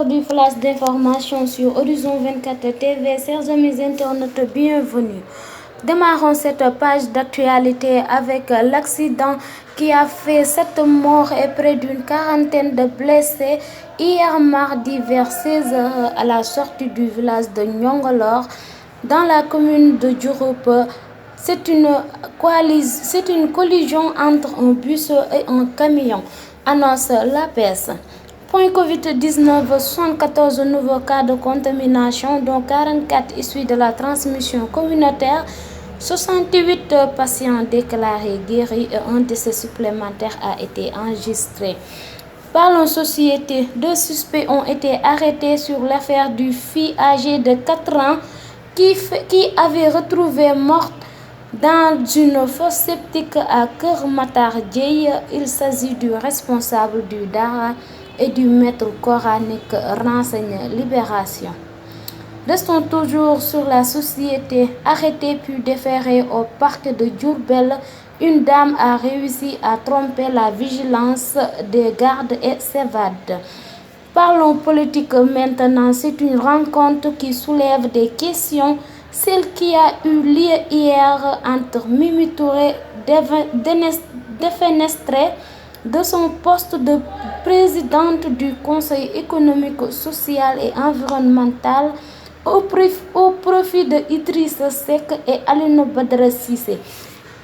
du flash d'information sur Horizon 24 TV. Chers amis internautes, bienvenue. Démarrons cette page d'actualité avec l'accident qui a fait 7 morts et près d'une quarantaine de blessés hier mardi vers 16 h à la sortie du village de Nyongolor dans la commune de Diouroup. C'est une collision entre un bus et un camion, annonce l'APS. Point Covid-19, 74 nouveaux cas de contamination, dont 44 issus de la transmission communautaire, 68 patients déclarés guéris et un décès supplémentaire a été enregistré. Parlons société, 2 suspects ont été arrêtés sur l'affaire du fille âgée de 4 ans qui avait retrouvé morte dans une fosse septique à Keur Matar Dieye. Il s'agit du responsable du Dara et du maître coranique, renseigne Libération. Restons toujours sur la société. Arrêtée puis déférée au parc de Diourbel, une dame a réussi à tromper la vigilance des gardes et s'évade. Parlons politique maintenant. C'est une rencontre qui soulève des questions. Celle qui a eu lieu hier entre Mimi Touré, défenestrée de son poste de présidente du Conseil économique, social et environnemental, au profit de Idrissa Seck et Alioune Badara Cissé,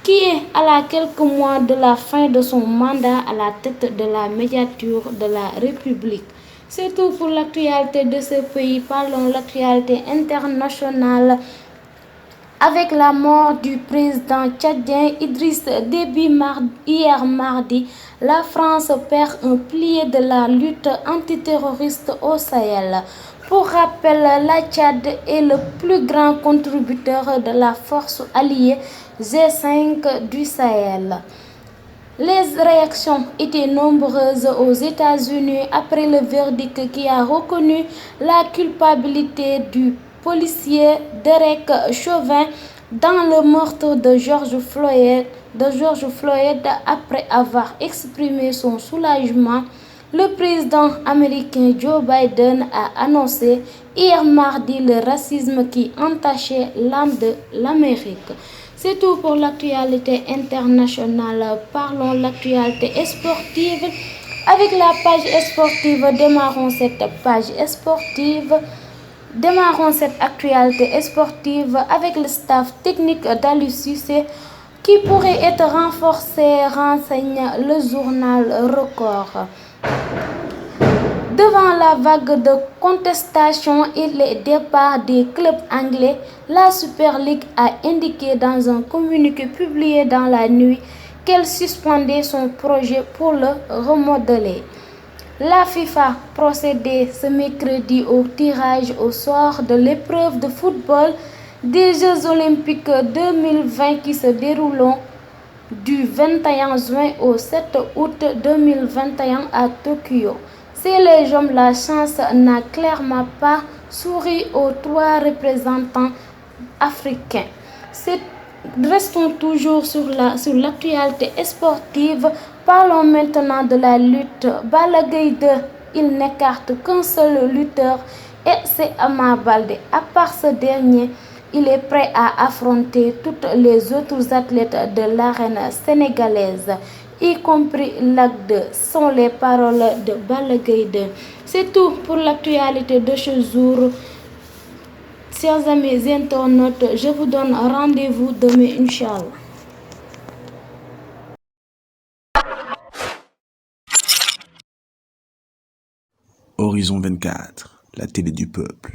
qui est à quelques mois de la fin de son mandat à la tête de la médiature de la République. C'est tout pour l'actualité de ce pays. Parlons de l'actualité internationale. Avec la mort du président tchadien Idriss Déby hier mardi, la France perd un pilier de la lutte antiterroriste au Sahel. Pour rappel, la Tchad est le plus grand contributeur de la force alliée G5 du Sahel. Les réactions étaient nombreuses aux États-Unis après le verdict qui a reconnu la culpabilité du policier Derek Chauvin dans le meurtre de George Floyd. Après avoir exprimé son soulagement, le président américain Joe Biden a annoncé hier mardi le racisme qui entachait l'âme de l'Amérique. C'est tout pour l'actualité internationale. Parlons de l'actualité sportive. Avec la page sportive, démarrons cette actualité sportive avec le staff technique d'Aliou Cissé qui pourrait être renforcé, renseigne le journal Record. Devant la vague de contestation et les départs des clubs anglais, la Super League a indiqué dans un communiqué publié dans la nuit qu'elle suspendait son projet pour le remodeler. La FIFA procédait ce mercredi au tirage au sort de l'épreuve de football des Jeux Olympiques 2020 qui se dérouleront du 21 juin au 7 août 2021 à Tokyo. Chez les hommes, la chance n'a clairement pas souri aux 3 représentants africains. Restons toujours sur l'actualité sportive. Parlons maintenant de la lutte. Balla Gaye 2, il n'écarte qu'un seul lutteur et c'est Ama Baldé. À part ce dernier, il est prêt à affronter toutes les autres athlètes de l'arène sénégalaise, y compris l'AC2, sont les paroles de Balla Gaye 2. C'est tout pour l'actualité de ce jour. Chers amis internautes, je vous donne rendez-vous demain, Inch'Allah. Horizon 24, la télé du peuple.